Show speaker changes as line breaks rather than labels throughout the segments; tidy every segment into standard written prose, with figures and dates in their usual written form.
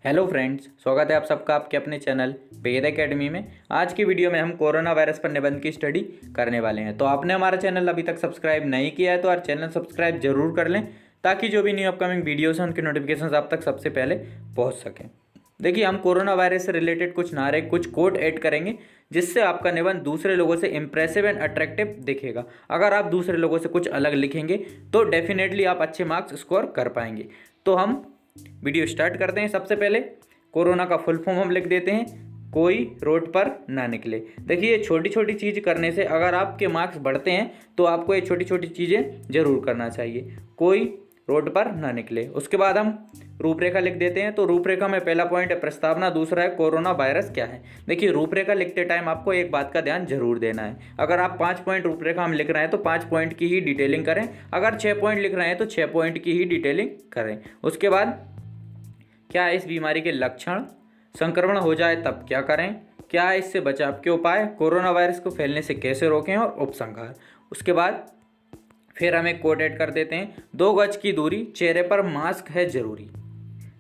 Hello friends, स्वागत है आप सबका आपके अपने चैनल वेद एकेडमी में। आज की वीडियो में हम कोरोना वायरस पर निबंध की स्टडी करने वाले हैं। तो आपने हमारा चैनल अभी तक सब्सक्राइब नहीं किया है तो हमारा चैनल सब्सक्राइब जरूर कर लें, ताकि जो भी न्यू अपकमिंग वीडियोस हैं उनके नोटिफिकेशन आप तक सबसे पहले पहुँच सकें। देखिए, हम कोरोना वायरस से रिलेटेड कुछ नारे, कुछ कोट ऐड करेंगे, जिससे आपका निबंध दूसरे लोगों से इंप्रेसिव एंड अट्रैक्टिव दिखेगा। अगर आप दूसरे लोगों से कुछ अलग लिखेंगे तो डेफिनेटली आप अच्छे मार्क्स स्कोर कर पाएंगे। तो हम वीडियो स्टार्ट करते हैं। सबसे पहले कोरोना का फुल फॉर्म हम लिख देते हैं, कोई रोड पर ना निकले। देखिए, छोटी छोटी चीज़ करने से अगर आपके मार्क्स बढ़ते हैं तो आपको ये छोटी छोटी चीज़ें जरूर करना चाहिए। कोई रोड पर ना निकले। उसके बाद हम रूपरेखा लिख देते हैं। तो रूपरेखा में पहला पॉइंट है प्रस्तावना, दूसरा है कोरोना वायरस क्या है। देखिए, रूपरेखा लिखते टाइम आपको एक बात का ध्यान जरूर देना है। अगर आप 5 पॉइंट रूपरेखा में लिख रहे हैं तो 5 पॉइंट की ही डिटेलिंग करें। अगर 6 पॉइंट लिख रहे हैं तो 6 पॉइंट की ही डिटेलिंग करें। उसके बाद क्या है इस बीमारी के लक्षण, संक्रमण हो जाए तब क्या करें, क्या है इससे बचाव के उपाय, कोरोना वायरस को फैलने से कैसे रोकें और उपसंहार। उसके बाद फिर हम एक कोट ऐड कर देते हैं, 2 गज की दूरी, चेहरे पर मास्क है जरूरी।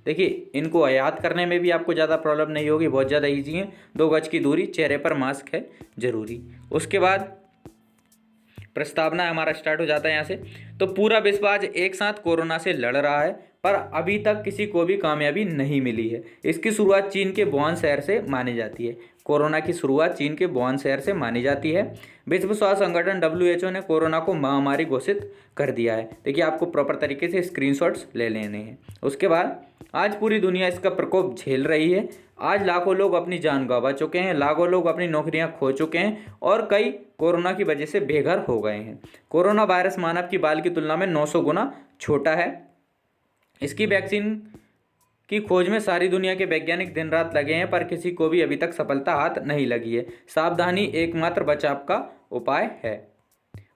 देखिए, इनको याद करने में भी आपको ज़्यादा प्रॉब्लम नहीं होगी, बहुत ज़्यादा ईजी है। 2 गज की दूरी, चेहरे पर मास्क है जरूरी। उसके बाद प्रस्तावना हमारा स्टार्ट हो जाता है यहाँ से। तो पूरा विश्व आज एक साथ कोरोना से लड़ रहा है, पर अभी तक किसी को भी कामयाबी नहीं मिली है। इसकी शुरुआत चीन के वुहान शहर से मानी जाती है। कोरोना की शुरुआत चीन के वुहान शहर से मानी जाती है। विश्व स्वास्थ्य संगठन WHO ने कोरोना को महामारी घोषित कर दिया है। देखिए, आपको प्रॉपर तरीके से स्क्रीनशॉट्स ले लेने हैं। उसके बाद आज पूरी दुनिया इसका प्रकोप झेल रही है। आज लाखों लोग अपनी जान गंवा चुके हैं, लाखों लोग अपनी नौकरियां खो चुके हैं और कई कोरोना की वजह से बेघर हो गए हैं। कोरोना वायरस मानव की बाल की तुलना में 900 गुना छोटा है। इसकी वैक्सीन की खोज में सारी दुनिया के वैज्ञानिक दिन रात लगे हैं, पर किसी को भी अभी तक सफलता हाथ नहीं लगी है। सावधानी एकमात्र बचाव का उपाय है।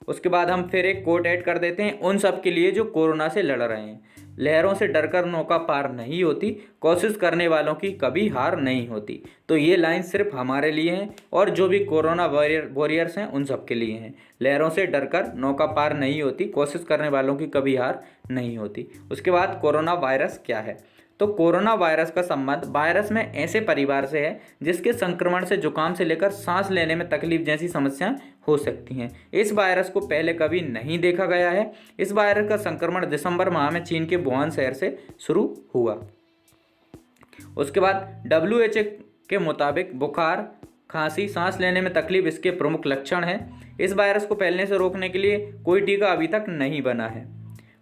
उसके बाद हम फिर एक कोट ऐड कर देते हैं, उन सब के लिए जो कोरोना से लड़ रहे हैं। लहरों से डरकर नौका पार नहीं होती, कोशिश करने वालों की कभी हार नहीं होती। तो ये लाइन सिर्फ हमारे लिए हैं और जो भी कोरोना वॉरियर्स हैं उन सब के लिए हैं। लहरों से डरकर नौका पार नहीं होती, कोशिश करने वालों की कभी हार नहीं होती। उसके बाद कोरोना वायरस क्या है। तो कोरोना वायरस का संबंध वायरस में ऐसे परिवार से है जिसके संक्रमण से जुकाम से लेकर सांस लेने में तकलीफ जैसी समस्याएं हो सकती हैं। इस वायरस को पहले कभी नहीं देखा गया है। इस वायरस का संक्रमण दिसंबर माह में चीन के वुहान शहर से शुरू हुआ। उसके बाद WHO के मुताबिक बुखार, खांसी, सांस लेने में तकलीफ इसके प्रमुख लक्षण हैं। इस वायरस को फैलने से रोकने के लिए कोई टीका अभी तक नहीं बना है।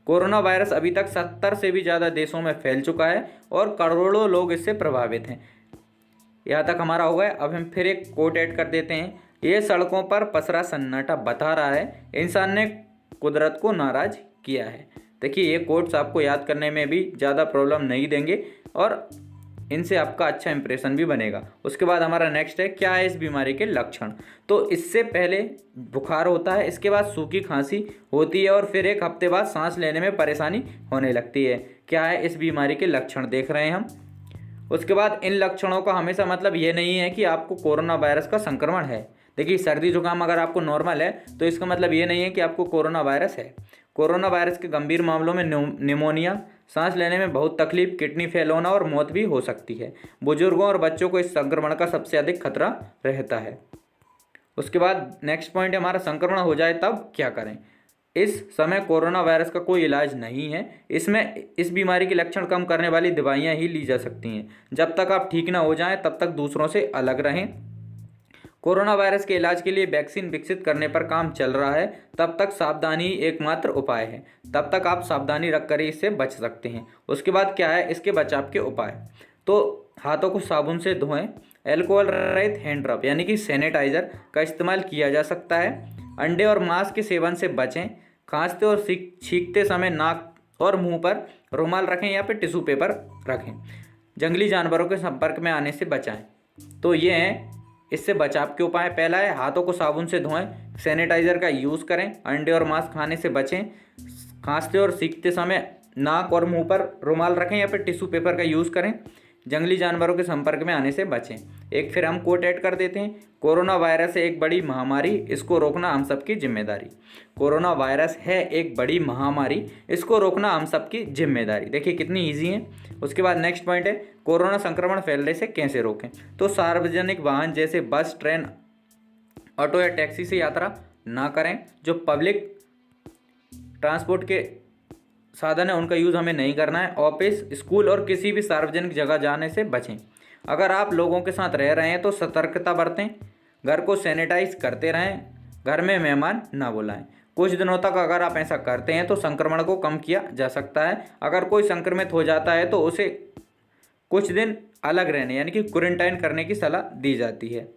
कोरोना वायरस अभी तक 70 से भी ज़्यादा देशों में फैल चुका है और करोड़ों लोग इससे प्रभावित हैं। यहाँ तक हमारा हो गया। अब हम फिर एक कोट ऐड कर देते हैं, ये सड़कों पर पसरा सन्नाटा बता रहा है इंसान ने कुदरत को नाराज किया है। देखिए, ये कोट्स आपको याद करने में भी ज़्यादा प्रॉब्लम नहीं देंगे और इनसे आपका अच्छा इंप्रेशन भी बनेगा। उसके बाद हमारा नेक्स्ट है, क्या है इस बीमारी के लक्षण। तो इससे पहले बुखार होता है, इसके बाद सूखी खांसी होती है और फिर एक हफ्ते बाद सांस लेने में परेशानी होने लगती है। क्या है इस बीमारी के लक्षण देख रहे हैं हम। उसके बाद इन लक्षणों का हमेशा मतलब ये नहीं है कि आपको कोरोना वायरस का संक्रमण है। देखिए, सर्दी जुकाम अगर आपको नॉर्मल है तो इसका मतलब ये नहीं है कि आपको कोरोना वायरस है। कोरोना वायरस के गंभीर मामलों में निमोनिया, सांस लेने में बहुत तकलीफ, किडनी फेल होना और मौत भी हो सकती है। बुजुर्गों और बच्चों को इस संक्रमण का सबसे अधिक खतरा रहता है। उसके बाद नेक्स्ट पॉइंट है हमारा, संक्रमण हो जाए तब क्या करें। इस समय कोरोना वायरस का कोई इलाज नहीं है। इसमें इस बीमारी के लक्षण कम करने वाली दवाइयाँ ही ली जा सकती हैं। जब तक आप ठीक ना हो जाएं तब तक दूसरों से अलग रहें। कोरोना वायरस के इलाज के लिए वैक्सीन विकसित करने पर काम चल रहा है। तब तक सावधानी एकमात्र उपाय है। तब तक आप सावधानी रखकर ही इससे बच सकते हैं। उसके बाद क्या है इसके बचाव के उपाय। तो हाथों को साबुन से धोएं, एल्कोहल रहित हैंड रब यानी कि सैनिटाइजर का इस्तेमाल किया जा सकता है। अंडे और मांस के सेवन से बचें। खांसते और छींकते समय नाक और मुंह पर रुमाल रखें या फिर टिश्यू पेपर रखें। जंगली जानवरों के संपर्क में आने से बचाएं। तो ये हैं इससे बचाव के उपाय। पहला है हाथों को साबुन से धोएं, सैनिटाइजर का यूज़ करें, अंडे और मांस खाने से बचें, खांसते और छींकते समय नाक और मुंह पर रुमाल रखें या फिर टिश्यू पेपर का यूज़ करें, जंगली जानवरों के संपर्क में आने से बचें। एक फिर हम कोट ऐड कर देते हैं, कोरोना वायरस है एक बड़ी महामारी, इसको रोकना हम सबकी जिम्मेदारी। कोरोना वायरस है एक बड़ी महामारी, इसको रोकना हम सबकी जिम्मेदारी। देखिए कितनी ईजी है। उसके बाद नेक्स्ट पॉइंट है, कोरोना संक्रमण फैलने से कैसे रोकें। तो सार्वजनिक वाहन जैसे बस, ट्रेन, ऑटो या टैक्सी से यात्रा ना करें। जो पब्लिक ट्रांसपोर्ट के साधन है उनका यूज़ हमें नहीं करना है। ऑफिस, स्कूल और किसी भी सार्वजनिक जगह जाने से बचें। अगर आप लोगों के साथ रह रहे हैं तो सतर्कता बरतें, घर को सैनिटाइज करते रहें, घर में मेहमान ना बुलाएं। कुछ दिनों तक अगर आप ऐसा करते हैं तो संक्रमण को कम किया जा सकता है। अगर कोई संक्रमित हो जाता है तो उसे कुछ दिन अलग रहने यानी कि क्वारंटाइन करने की सलाह दी जाती है।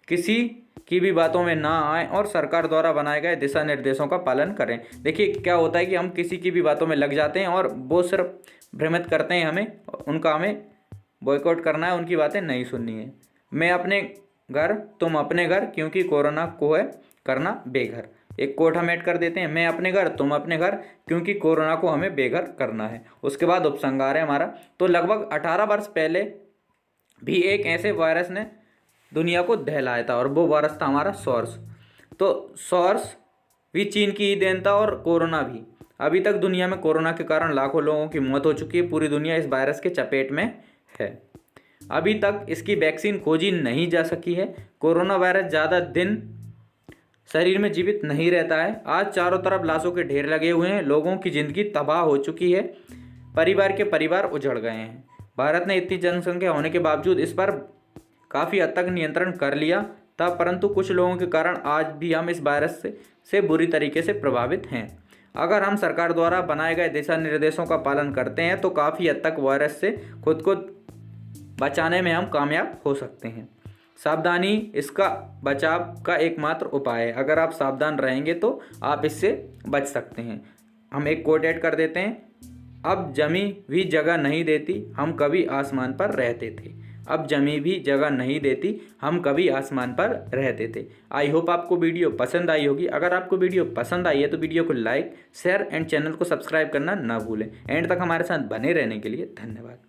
किसी की भी बातों में ना आए और सरकार द्वारा बनाए गए दिशा निर्देशों का पालन करें। देखिए क्या होता है कि हम किसी की भी बातों में लग जाते हैं और वो सिर्फ भ्रमित करते हैं हमें, उनका हमें बॉयकॉट करना है, उनकी बातें नहीं सुननी है। मैं अपने घर तुम अपने घर, क्योंकि कोरोना को है करना बेघर। एक कोट हम ऐड कर देते हैं, मैं अपने घर तुम अपने घर, क्योंकि कोरोना को हमें बेघर करना है। उसके बाद उपसंहार है हमारा, तो लगभग 18 वर्ष पहले भी एक ऐसे वायरस ने दुनिया को दहलाया था और वो वायरस था हमारा सॉर्स। तो सॉर्स भी चीन की ही देन था और कोरोना भी। अभी तक दुनिया में कोरोना के कारण लाखों लोगों की मौत हो चुकी है। पूरी दुनिया इस वायरस के चपेट में है। अभी तक इसकी वैक्सीन खोजी नहीं जा सकी है। कोरोना वायरस ज़्यादा दिन शरीर में जीवित नहीं रहता है। आज चारों तरफ लाशों के ढेर लगे हुए हैं, लोगों की ज़िंदगी तबाह हो चुकी है, परिवार के परिवार उजड़ गए हैं। भारत ने इतनी जनसंख्या होने के बावजूद इस पर काफ़ी हद तक नियंत्रण कर लिया था, परंतु कुछ लोगों के कारण आज भी हम इस वायरस से बुरी तरीके से प्रभावित हैं। अगर हम सरकार द्वारा बनाए गए दिशा निर्देशों का पालन करते हैं तो काफ़ी हद तक वायरस से खुद को बचाने में हम कामयाब हो सकते हैं। सावधानी इसका बचाव का एकमात्र उपाय है। अगर आप सावधान रहेंगे तो आप इससे बच सकते हैं। हम एक कोट ऐड कर देते हैं, अब जमी भी जगह नहीं देती, हम कभी आसमान पर रहते थे। अब जमी भी जगह नहीं देती, हम कभी आसमान पर रहते थे। आई होप आपको वीडियो पसंद आई होगी। अगर आपको वीडियो पसंद आई है तो वीडियो को लाइक, शेयर एंड चैनल को सब्सक्राइब करना ना भूलें। एंड तक हमारे साथ बने रहने के लिए धन्यवाद।